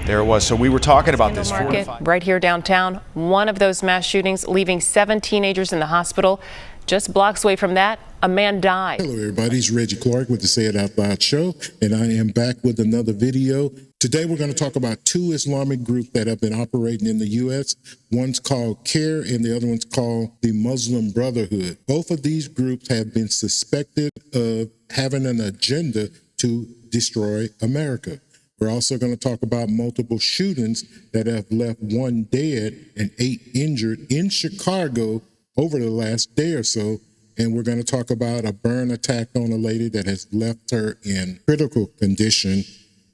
There it was. So we were talking about this. Market right here downtown. One of those mass shootings, leaving 7 teenagers in the hospital. Just blocks away from that, a man died. Hello, everybody. It's Reggie Clark with the Say It Out Loud show, and I am back with another video. Today, we're going to talk about 2 Islamic groups that have been operating in the U.S. One's called CAIR, and the other one's called the Muslim Brotherhood. Both of these groups have been suspected of having an agenda to destroy America. We're also going to talk about multiple shootings that have left 1 dead and 8 injured in Chicago over the last day or so. And we're going to talk about a burn attack on a lady that has left her in critical condition,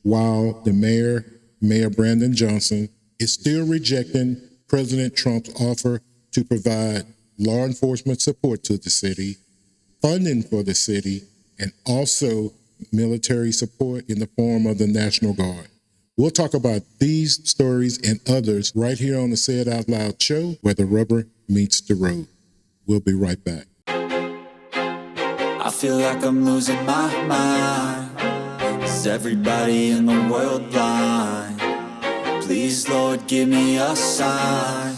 while the Mayor Brandon Johnson, is still rejecting President Trump's offer to provide law enforcement support to the city, funding for the city, and also military support in the form of the National Guard. We'll talk about these stories and others right here on the Say It Out Loud show, where the rubber meets the road. We'll be right back. I feel like I'm losing my mind. Is everybody in the world blind? Please, Lord, give me a sign,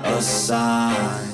a sign.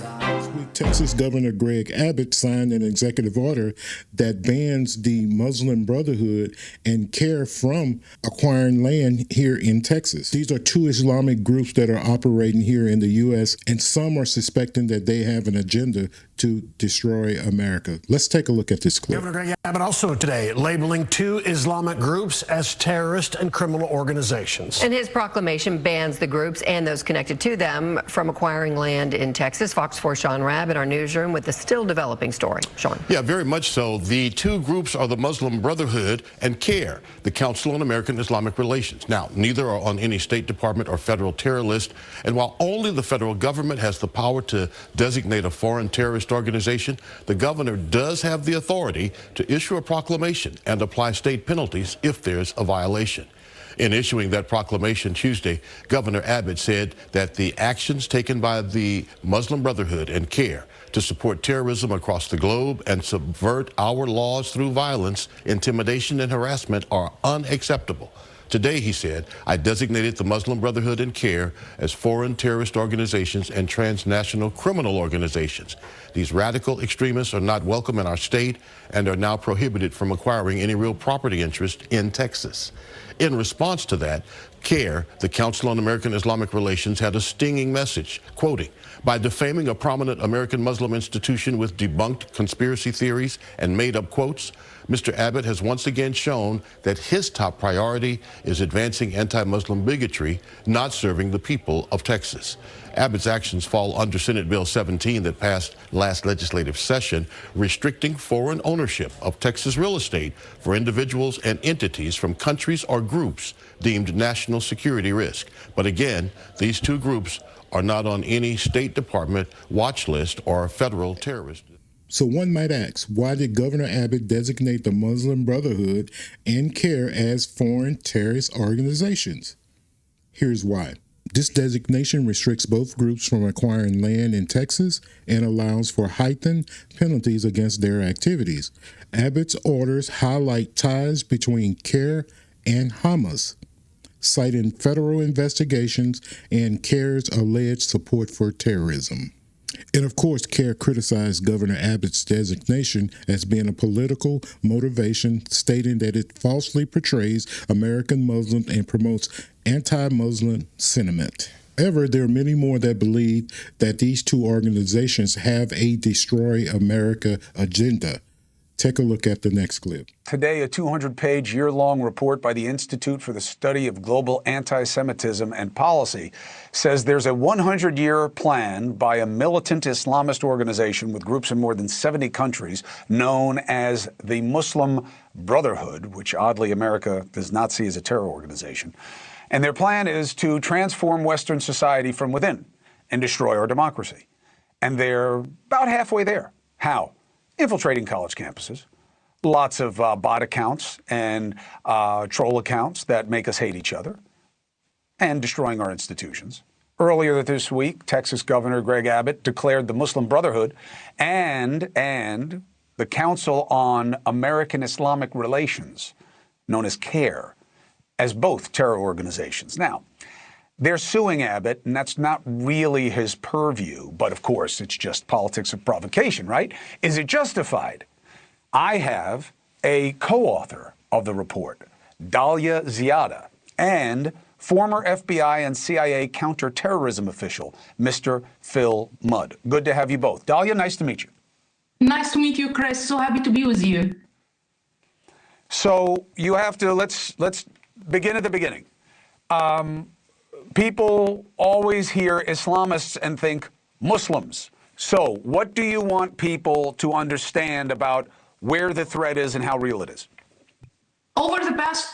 Texas Governor Greg Abbot signed an executive order that bans the Muslim Brotherhood and CAIR from acquiring land here in Texas. These are 2 Islamic groups that are operating here in the U.S., and some are suspecting that they have an agenda to destroy America. Let's take a look at this clip. Governor Greg Abbott also today labeling 2 Islamic groups as terrorist and criminal organizations. And his proclamation bans the groups and those connected to them from acquiring land in Texas. Fox 4's Sean Rabb in our newsroom with the still developing story. Sean. Yeah, very much so. The 2 groups are the Muslim Brotherhood and CAIR, the Council on American Islamic Relations. Now, neither are on any State Department or federal terror list. And while only the federal government has the power to designate a foreign terrorist organization, the governor does have the authority to issue a proclamation and apply state penalties if there's a violation. In issuing that proclamation Tuesday, Governor Abbott said that the actions taken by the Muslim Brotherhood and CAIR to support terrorism across the globe and subvert our laws through violence, intimidation, and harassment are unacceptable. Today, he said, I designated the Muslim Brotherhood and CAIR as foreign terrorist organizations and transnational criminal organizations. These radical extremists are not welcome in our state and are now prohibited from acquiring any real property interest in Texas. In response to that, CAIR, the Council on American Islamic Relations, had a stinging message, quoting, by defaming a prominent American Muslim institution with debunked conspiracy theories and made-up quotes, Mr. Abbott has once again shown that his top priority is advancing anti-Muslim bigotry, not serving the people of Texas. Abbott's actions fall under Senate Bill 17 that passed last legislative session, restricting foreign ownership of Texas real estate for individuals and entities from countries or groups deemed national security risk. But again, these 2 groups are not on any State Department watch list or federal terrorist. So one might ask, why did Governor Abbott designate the Muslim Brotherhood and CAIR as foreign terrorist organizations? Here's why. This designation restricts both groups from acquiring land in Texas and allows for heightened penalties against their activities. Abbott's orders highlight ties between CAIR and Hamas, citing federal investigations and CAIR's alleged support for terrorism. And of course, CAIR criticized Governor Abbott's designation as being a political motivation, stating that it falsely portrays American Muslims and promotes anti-Muslim sentiment. However, there are many more that believe that these 2 organizations have a destroy America agenda. Take a look at the next clip. Today, a 200-page year-long report by the Institute for the Study of Global Anti-Semitism and Policy says there's a 100-year plan by a militant Islamist organization with groups in more than 70 countries known as the Muslim Brotherhood, which oddly America does not see as a terror organization. And their plan is to transform Western society from within and destroy our democracy. And they're about halfway there. How? Infiltrating college campuses, lots of bot accounts and troll accounts that make us hate each other, and destroying our institutions. Earlier this week, Texas Governor Greg Abbot declared the Muslim Brotherhood and the Council on American Islamic Relations, known as CAIR, as both terror organizations. Now, they're suing Abbott, and that's not really his purview, but of course, it's just politics of provocation, right? Is it justified? I have a co-author of the report, Dalia Ziada, and former FBI and CIA counterterrorism official, Mr. Phil Mudd. Good to have you both. Dalia, nice to meet you. Nice to meet you, Chris. So happy to be with you. So you have to, let's begin at the beginning. People always hear Islamists and think Muslims. So what do you want people to understand about where the threat is and how real it is? Over the past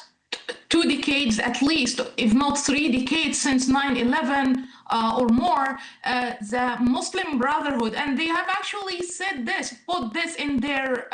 2 decades, at least, if not 3 decades since 9/11 or more, the Muslim Brotherhood, and they have actually said this, put this in their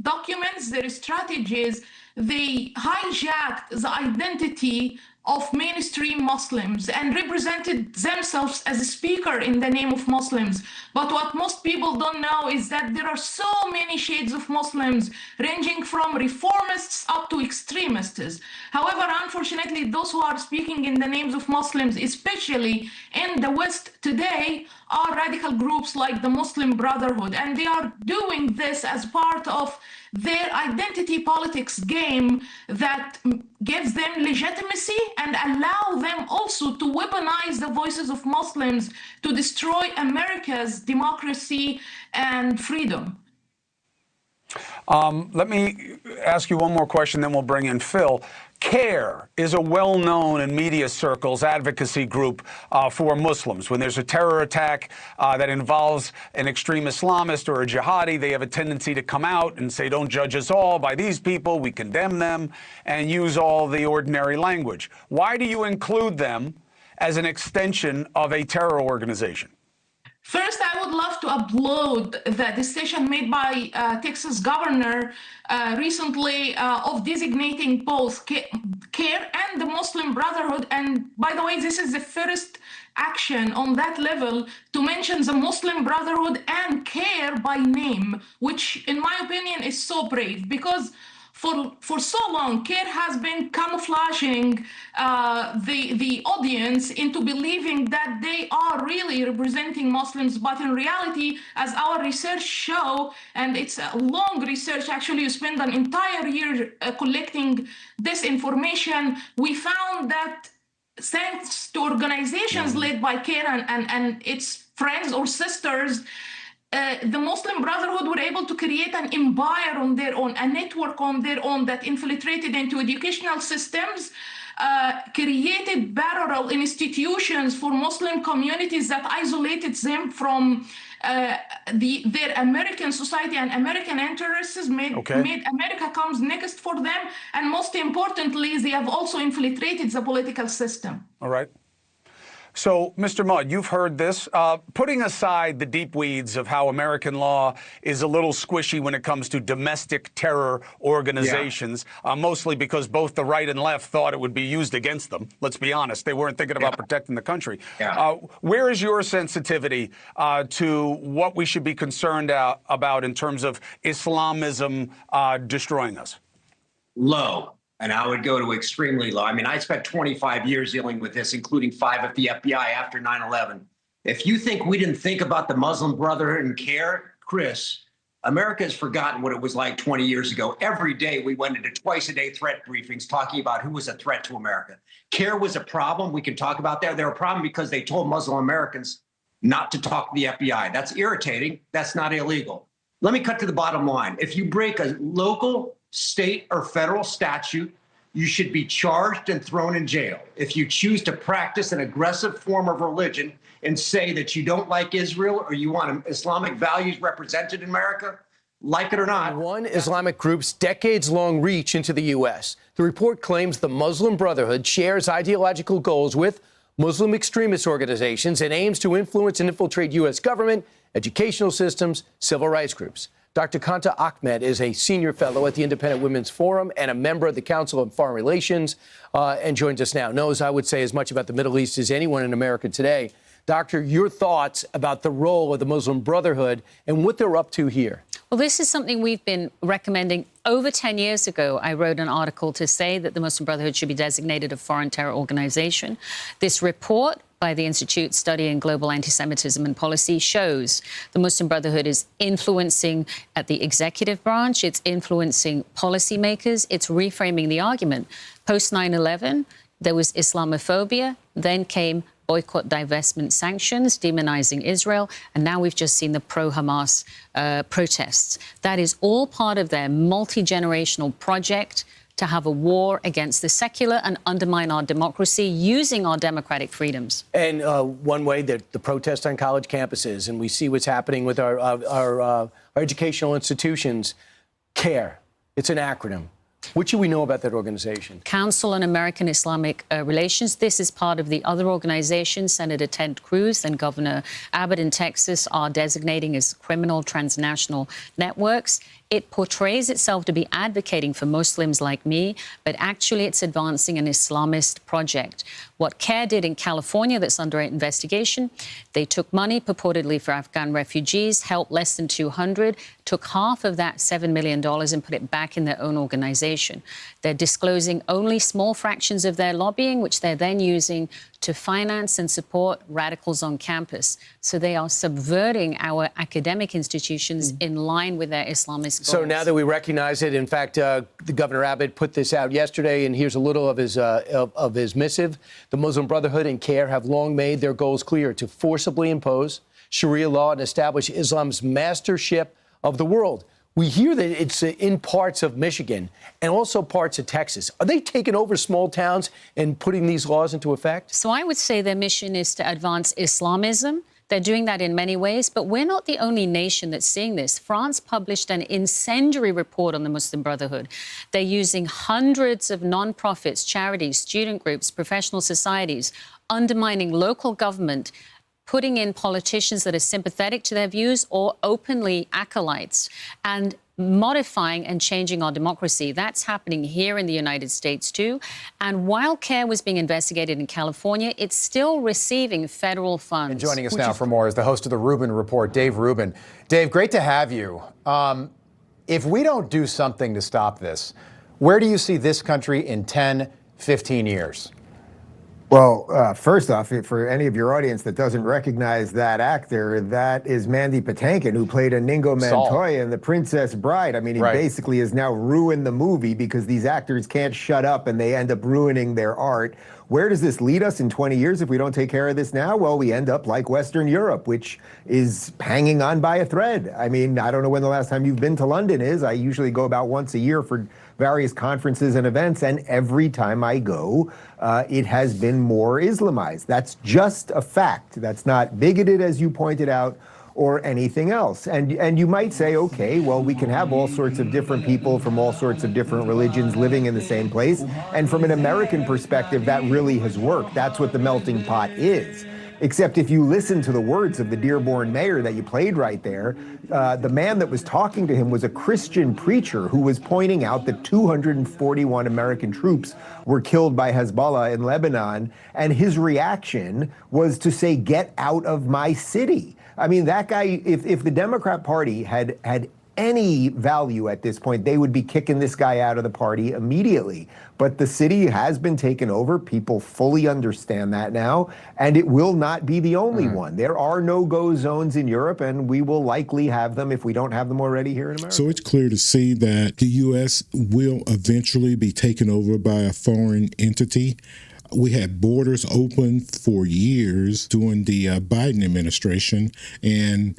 documents, their strategies, they hijacked the identity of mainstream Muslims and represented themselves as a speaker in the name of Muslims. But what most people don't know is that there are so many shades of Muslims, ranging from reformists up to extremists. However, unfortunately, those who are speaking in the names of Muslims, especially in the West today, are radical groups like the Muslim Brotherhood, and they are doing this as part of their identity politics game that gives them legitimacy and allow them also to weaponize the voices of Muslims to destroy America's democracy and freedom. Let me ask you one more question, then we'll bring in Phil. CAIR is a well-known in media circles advocacy group for Muslims. When there's a terror attack that involves an extreme Islamist or a jihadi, they have a tendency to come out and say, don't judge us all by these people, we condemn them, and use all the ordinary language. Why do you include them as an extension of a terror organization? First, I would love to applaud the decision made by Texas Governor recently of designating both CAIR and the Muslim Brotherhood. And by the way, this is the first action on that level to mention the Muslim Brotherhood and CAIR by name, which in my opinion is so brave, because for so long, CAIR has been camouflaging the audience into believing that they are really representing Muslims. But in reality, as our research show, and it's a long research, actually you spend an entire year collecting this information, we found that thanks to organizations led by CAIR and its friends or sisters, the Muslim Brotherhood were able to create an empire on their own, a network on their own that infiltrated into educational systems, created parallel institutions for Muslim communities that isolated them from their American society and American interests, made America comes next for them, and most importantly, they have also infiltrated the political system. All right. So, Mr. Mudd, you've heard this. Putting aside the deep weeds of how American law is a little squishy when it comes to domestic terror organizations, mostly because both the right and left thought it would be used against them. Let's be honest. They weren't thinking about protecting the country. Where is your sensitivity to what we should be concerned about in terms of Islamism destroying us? Low. And I would go to extremely low. I mean, I spent 25 years dealing with this, including 5 at the FBI after 9/11. If you think we didn't think about the Muslim Brotherhood and CAIR, Chris, America has forgotten what it was like 20 years ago. Every day we went into twice-a-day threat briefings talking about who was a threat to America. CAIR was a problem. We can talk about that. They're a problem because they told Muslim Americans not to talk to the FBI. That's irritating. That's not illegal. Let me cut to the bottom line. If you break a local, state, or federal statute, you should be charged and thrown in jail. If you choose to practice an aggressive form of religion and say that you don't like Israel or you want Islamic values represented in America, like it or not. One Islamic group's decades-long reach into the U.S. The report claims the Muslim Brotherhood shares ideological goals with Muslim extremist organizations and aims to influence and infiltrate U.S. government, educational systems, civil rights groups. Dr. Kanta Ahmed is a senior fellow at the Independent Women's Forum and a member of the Council on Foreign Relations and joins us now. Knows, I would say, as much about the Middle East as anyone in America today. Doctor, your thoughts about the role of the Muslim Brotherhood and what they're up to here? Well, this is something we've been recommending. Over 10 years ago, I wrote an article to say that the Muslim Brotherhood should be designated a foreign terror organization. This report by the Institute Studying Global Anti-Semitism and Policy shows the Muslim Brotherhood is influencing at the executive branch, it's influencing policymakers, it's reframing the argument. Post 9/11, there was Islamophobia, then came boycott, divestment, sanctions, demonizing Israel, and now we've just seen the pro-Hamas protests. That is all part of their multi-generational project to have a war against the secular and undermine our democracy using our democratic freedoms. And one way that the protests on college campuses, and we see what's happening with our educational institutions, CAIR, it's an acronym. What should we know about that organization? Council on American Islamic Relations. This is part of the other organizations Senator Ted Cruz and Governor Abbott in Texas are designating as criminal transnational networks. It portrays itself to be advocating for Muslims like me, but actually it's advancing an Islamist project. What CAIR did in California that's under investigation, they took money purportedly for Afghan refugees, helped less than 200, took half of that $7 million and put it back in their own organization. They're disclosing only small fractions of their lobbying, which they're then using to finance and support radicals on campus. So they are subverting our academic institutions in line with their Islamist goals. So now that we recognize it, in fact, the Governor Abbott put this out yesterday, and here's a little of his missive. The Muslim Brotherhood and CAIR have long made their goals clear: to forcibly impose Sharia law and establish Islam's mastership of the world. We hear that it's in parts of Michigan and also parts of Texas. Are they taking over small towns and putting these laws into effect? So I would say their mission is to advance Islamism. They're doing that in many ways, but we're not the only nation that's seeing this. France published an incendiary report on the Muslim Brotherhood. They're using hundreds of nonprofits, charities, student groups, professional societies, undermining local government, putting in politicians that are sympathetic to their views or openly acolytes, and modifying and changing our democracy. That's happening here in the United States, too. And while CAIR was being investigated in California, it's still receiving federal funds. And joining us now for more is the host of the Rubin Report, Dave Rubin. Dave, great to have you. If we don't do something to stop this, where do you see this country in 10, 15 years? Well, first off, for any of your audience that doesn't recognize that actor, that is Mandy Patinkin, who played Inigo Montoya in The Princess Bride. I mean, he basically has now ruined the movie because these actors can't shut up and they end up ruining their art. Where does this lead us in 20 years if we don't take care of this now? Well, we end up like Western Europe, which is hanging on by a thread. I mean, I don't know when the last time you've been to London is. I usually go about once a year for various conferences and events, and every time I go, it has been more Islamized. That's just a fact. That's not bigoted, as you pointed out, or anything else. And you might say, okay, well, we can have all sorts of different people from all sorts of different religions living in the same place. And from an American perspective, that really has worked. That's what the melting pot is. Except if you listen to the words of the Dearborn mayor that you played right there, the man that was talking to him was a Christian preacher who was pointing out that 241 American troops were killed by Hezbollah in Lebanon, and his reaction was to say, "Get out of my city." I mean, that guy, if the Democrat Party had any value at this point, they would be kicking this guy out of the party immediately. But the city has been taken over. People fully understand that now, and it will not be the only one. There are no-go zones in Europe, and we will likely have them if we don't have them already here in America. So it's clear to see that the U.S. will eventually be taken over by a foreign entity. We had borders open for years during the Biden administration, and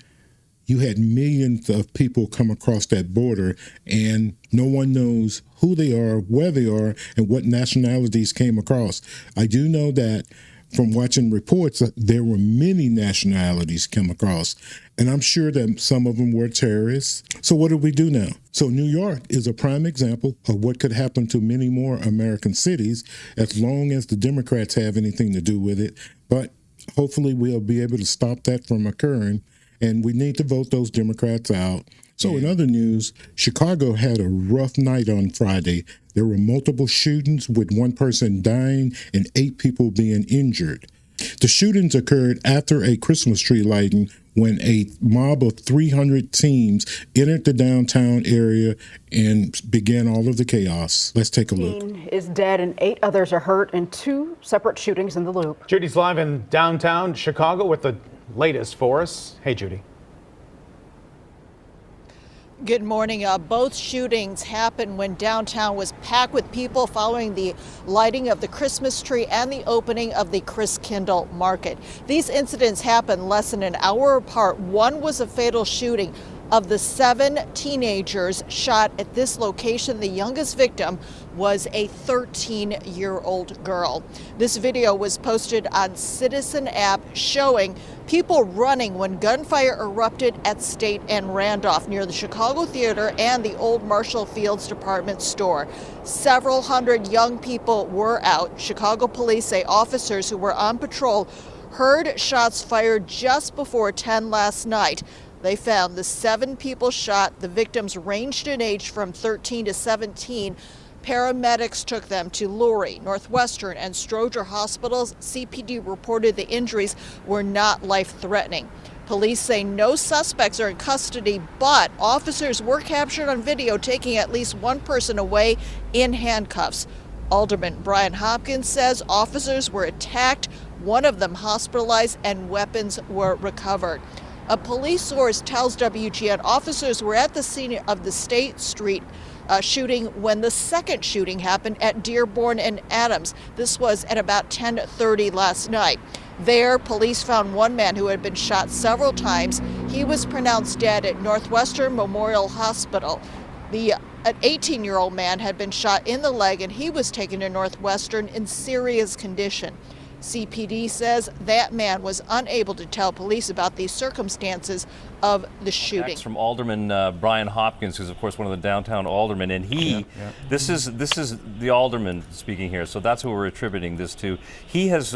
you had millions of people come across that border, and no one knows who they are, where they are, and what nationalities came across. I do know that from watching reports, there were many nationalities come across, and I'm sure that some of them were terrorists. So what do we do now? So New York is a prime example of what could happen to many more American cities as long as the Democrats have anything to do with it. But hopefully we'll be able to stop that from occurring. And we need to vote those Democrats out. So in other news, Chicago had a rough night on Friday. There were multiple shootings with one person dying and 8 people being injured. The shootings occurred after a Christmas tree lighting when a mob of 300 teams entered the downtown area and began all of the chaos. Let's take a look. Is dead and 8 others are hurt in 2 separate shootings in the Loop. Judy's live in downtown Chicago with the latest for us. Hey, Judy. Good morning. Both shootings happened when downtown was packed with people following the lighting of the Christmas tree and the opening of the Chris Kindle Market. These incidents happened less than an hour apart. One was a fatal shooting. Of the 7 teenagers shot at this location, the youngest victim was a 13-year-old girl. This video was posted on Citizen app showing people running when gunfire erupted at State and Randolph near the Chicago Theater and the old Marshall Fields department store. Several hundred young people were out. Chicago police say officers who were on patrol heard shots fired just before 10 last night. They found the 7 people shot. The victims ranged in age from 13 to 17. Paramedics took them to Lurie, Northwestern, and Stroger hospitals. CPD reported the injuries were not life-threatening. Police say no suspects are in custody, but officers were captured on video taking at least one person away in handcuffs. Alderman Brian Hopkins says officers were attacked, one of them hospitalized, and weapons were recovered. A police source tells WGN officers were at the scene of the State Street shooting when the second shooting happened at Dearborn and Adams. This was at about 10:30 last night. There, police found one man who had been shot several times. He was pronounced dead at Northwestern Memorial Hospital. An 18-year-old man had been shot in the leg, and he was taken to Northwestern in serious condition. CPD says that man was unable to tell police about the circumstances of the shooting. Next from Alderman Brian Hopkins, who's of course one of the downtown aldermen, and this is the alderman speaking here, so that's who we're attributing this to. He has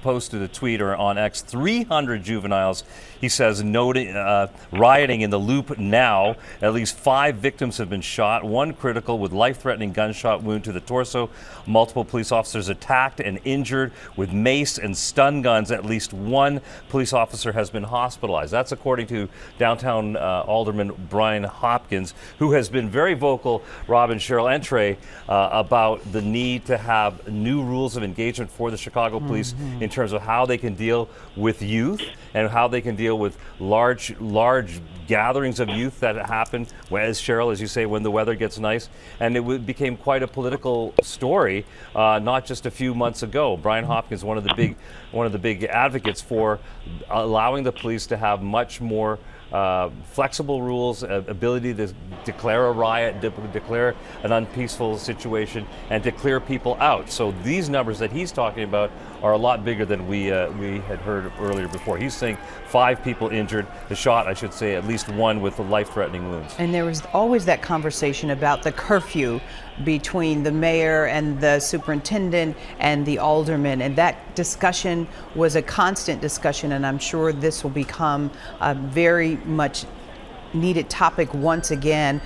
posted a tweet or on X, 300 juveniles, he says, rioting in the Loop now. At least 5 victims have been shot, 1 critical with life-threatening gunshot wound to the torso. Multiple police officers attacked and injured with mace and stun guns. At least 1 police officer has been hospitalized. That's according to downtown Alderman Brian Hopkins, who has been very vocal, Rob and Cheryl and Trey, about the need to have new rules of engagement for the Chicago police in terms of how they can deal with youth and how they can deal with large gatherings of youth that happen, as Cheryl, as you say, when the weather gets nice. And it became quite a political story not just a few months ago. Brian Hopkins, one of the big advocates for allowing the police to have much more flexible rules, ability to declare a riot, declare an unpeaceful situation, and to clear people out. So these numbers that he's talking about are a lot bigger than we had heard earlier before. He's saying 5 people injured, shot, I should say, at least 1 with life-threatening wounds. And there was always that conversation about the curfew between the mayor and the superintendent and the alderman, and that discussion was a constant discussion, and I'm sure this will become a very much needed topic once again.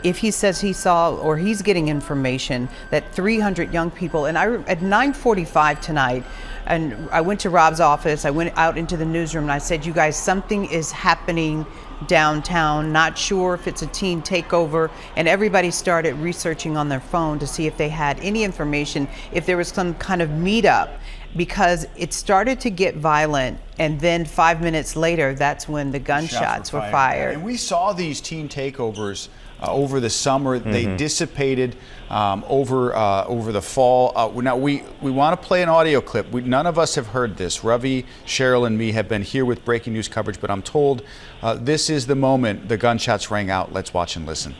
If he says he saw or he's getting information that 300 young people, and at 9:45 tonight, and I went to Rob's office, I went out into the newsroom and I said, you guys, something is happening downtown, not sure if it's a teen takeover, and everybody started researching on their phone to see if they had any information, if there was some kind of meetup, because it started to get violent, and then 5 minutes later, that's when the gunshots were fired. And we saw these teen takeovers over the summer. They dissipated over the fall. Now we want to play an audio clip. None of us have heard this. Ravi, Cheryl, and me have been here with breaking news coverage, but I'm told this is the moment the gunshots rang out. Let's watch and listen.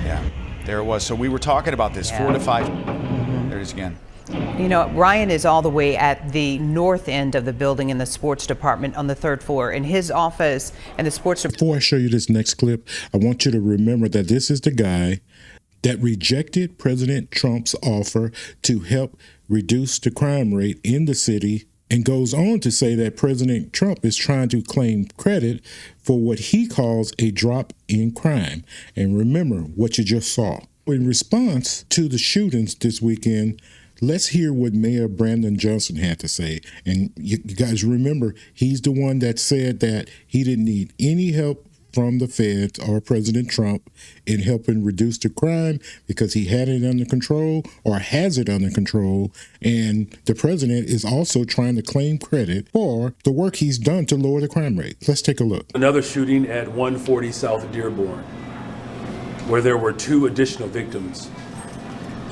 Yeah, there it was. So we were talking about this, 4 to 5. There it is again. You know, Ryan is all the way at the north end of the building in the sports department on the 3rd floor. In his office and the sports. Before I show you this next clip, I want you to remember that this is the guy that rejected President Trump's offer to help reduce the crime rate in the city, and goes on to say that President Trump is trying to claim credit for what he calls a drop in crime. And remember what you just saw. In response to the shootings this weekend, let's hear what Mayor Brandon Johnson had to say. And you guys remember, he's the one that said that he didn't need any help from the feds or President Trump in helping reduce the crime because he had it under control or has it under control. And the president is also trying to claim credit for the work he's done to lower the crime rate. Let's take a look. Another shooting at 140 South Dearborn, where there were 2 additional victims.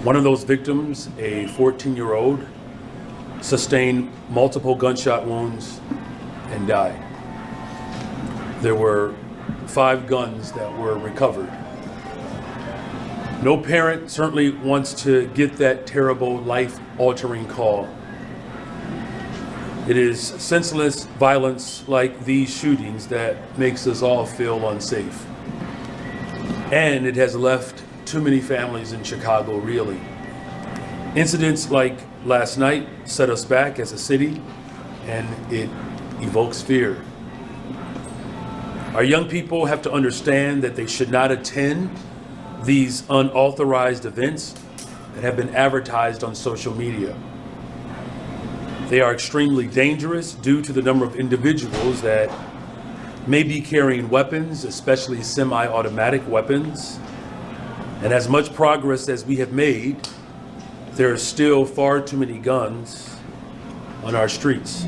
One of those victims, a 14-year-old, sustained multiple gunshot wounds and died. There were 5 guns that were recovered. No parent certainly wants to get that terrible, life-altering call. It is senseless violence like these shootings that makes us all feel unsafe. And it has left too many families in Chicago reeling. Incidents like last night set us back as a city, and it evokes fear. Our young people have to understand that they should not attend these unauthorized events that have been advertised on social media. They are extremely dangerous due to the number of individuals that may be carrying weapons, especially semi-automatic weapons. And as much progress as we have made, there are still far too many guns on our streets.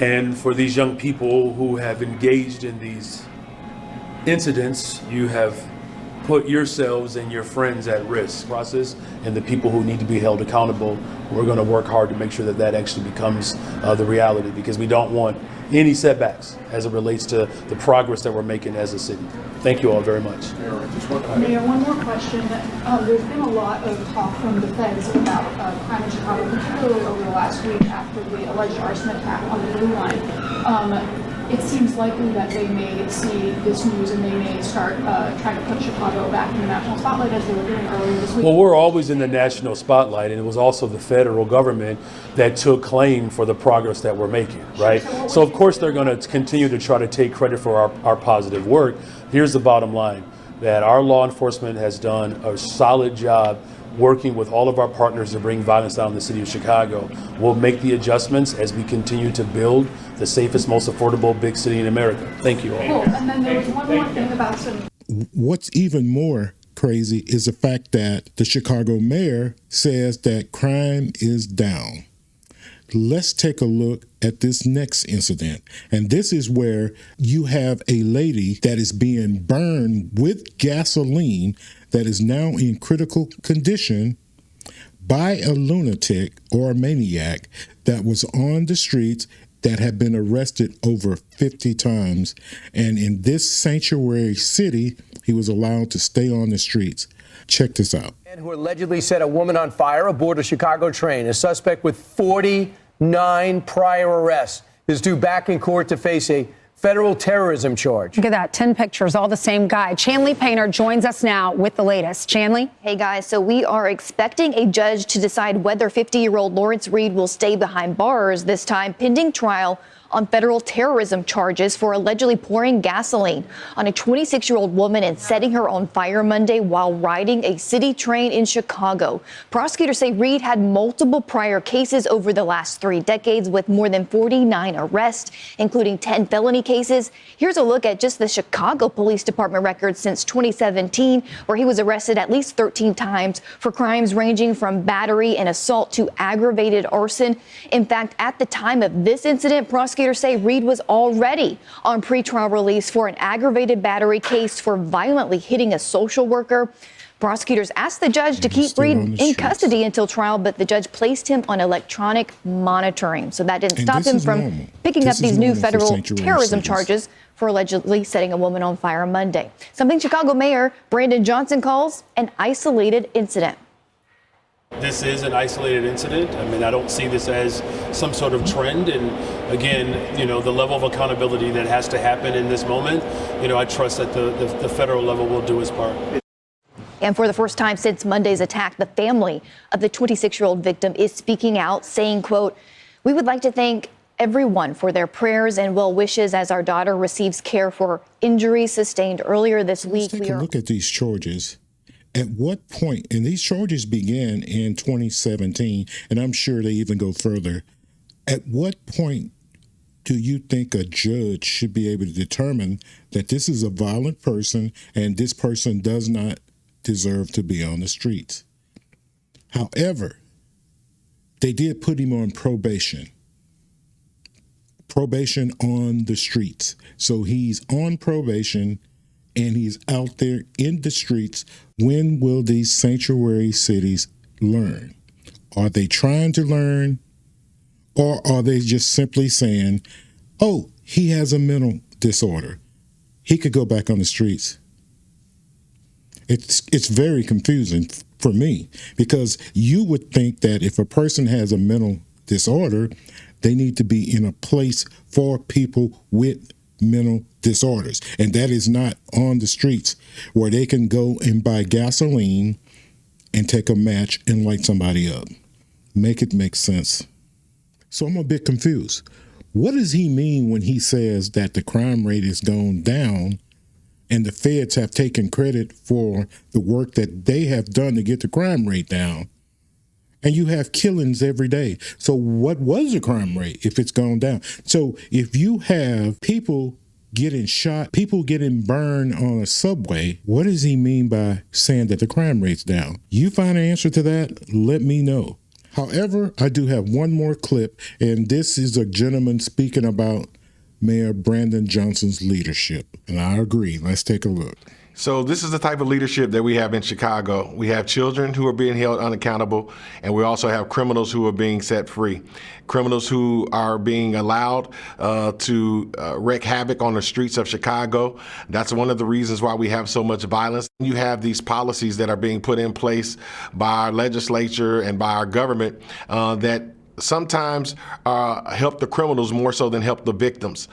And for these young people who have engaged in these incidents, you have put yourselves and your friends at risk. Process and the people who need to be held accountable, we're going to work hard to make sure that that actually becomes the reality, because we don't want any setbacks as it relates to the progress that we're making as a city. Thank you all very much. Mayor, one more question. There's been a lot of talk from the feds about crime in Chicago, particularly over the last week after the alleged arson attack on the Blue Line. It seems likely that they may see this news and they may start trying to put Chicago back in the national spotlight as they were doing earlier this week. Well, we're always in the national spotlight, and it was also the federal government that took claim for the progress that we're making, right? So of course they're going to continue to try to take credit for our positive work. Here's the bottom line, that our law enforcement has done a solid job working with all of our partners to bring violence down in the city of Chicago. We'll make the adjustments as we continue to build the safest, most affordable big city in America. Thank you all. Cool. And then there was one more thing about some... What's even more crazy is the fact that the Chicago mayor says that crime is down. Let's take a look at this next incident. And this is where you have a lady that is being burned with gasoline that is now in critical condition by a lunatic or a maniac that was on the streets that had been arrested over 50 times. And in this sanctuary city, he was allowed to stay on the streets. Check this out. Man who allegedly set a woman on fire aboard a Chicago train, a suspect with 49 prior arrests, is due back in court to face a federal terrorism charge. Look at that, 10 pictures, all the same guy. Chanley Painter joins us now with the latest. Chanley? Hey guys, so we are expecting a judge to decide whether 50-year-old Lawrence Reed will stay behind bars this time, pending trial on federal terrorism charges for allegedly pouring gasoline on a 26-year-old woman and setting her on fire Monday while riding a city train in Chicago. Prosecutors say Reed had multiple prior cases over the last 3 decades with more than 49 arrests, including 10 felony cases. Here's a look at just the Chicago Police Department records since 2017, where he was arrested at least 13 times for crimes ranging from battery and assault to aggravated arson. In fact, at the time of this incident, prosecutors say Reed was already on pretrial release for an aggravated battery case for violently hitting a social worker. Prosecutors asked the judge to keep Reed in custody until trial, but the judge placed him on electronic monitoring. So that didn't stop him from picking up these new federal terrorism charges for allegedly setting a woman on fire Monday. Something Chicago Mayor Brandon Johnson calls an isolated incident. This is an isolated incident. I mean, I don't see this as some sort of trend. And again, you know, the level of accountability that has to happen in this moment, you know, I trust that the federal level will do its part. And for the first time since Monday's attack, the family of the 26-year-old victim is speaking out, saying, quote, "We would like to thank everyone for their prayers and well wishes as our daughter receives care for injuries sustained earlier this week. Let's take a look at these charges. At what point, and these charges began in 2017, and I'm sure they even go further. At what point do you think a judge should be able to determine that this is a violent person and this person does not deserve to be on the streets? However, they did put him on probation on the streets. So he's on probation and he's out there in the streets. When will these sanctuary cities learn? Are they trying to learn, or are they just simply saying, oh, he has a mental disorder, he could go back on the streets? It's very confusing for me, because you would think that if a person has a mental disorder, they need to be in a place for people with mental disorders. And that is not on the streets where they can go and buy gasoline and take a match and light somebody up. Make it make sense. So I'm a bit confused. What does he mean when he says that the crime rate has gone down and the feds have taken credit for the work that they have done to get the crime rate down? And you have killings every day. So what was the crime rate if it's gone down? So if you have people getting shot, people getting burned on a subway, what does he mean by saying that the crime rate's down? You find an answer to that? Let me know. However, I do have one more clip, and this is a gentleman speaking about Mayor Brandon Johnson's leadership. And I agree. Let's take a look. So this is the type of leadership that we have in Chicago. We have children who are being held unaccountable, and we also have criminals who are being set free. Criminals who are being allowed to wreak havoc on the streets of Chicago. That's one of the reasons why we have so much violence. You have these policies that are being put in place by our legislature and by our government that sometimes help the criminals more so than help the victims.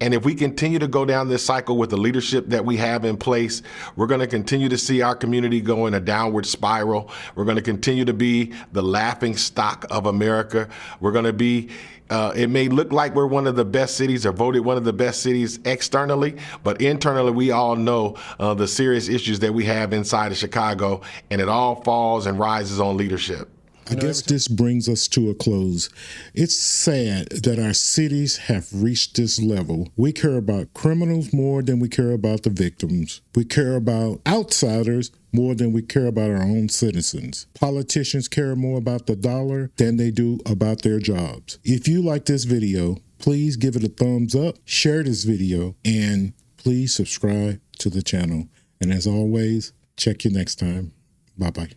And if we continue to go down this cycle with the leadership that we have in place, we're going to continue to see our community go in a downward spiral. We're going to continue to be the laughing stock of America. We're going to be, it may look like we're one of the best cities or voted one of the best cities externally, but internally we all know the serious issues that we have inside of Chicago, and it all falls and rises on leadership. I guess this brings us to a close. It's sad that our cities have reached this level. We care about criminals more than we care about the victims. We care about outsiders more than we care about our own citizens. Politicians care more about the dollar than they do about their jobs. If you like this video, please give it a thumbs up, share this video, and please subscribe to the channel. And as always, check you next time. Bye-bye.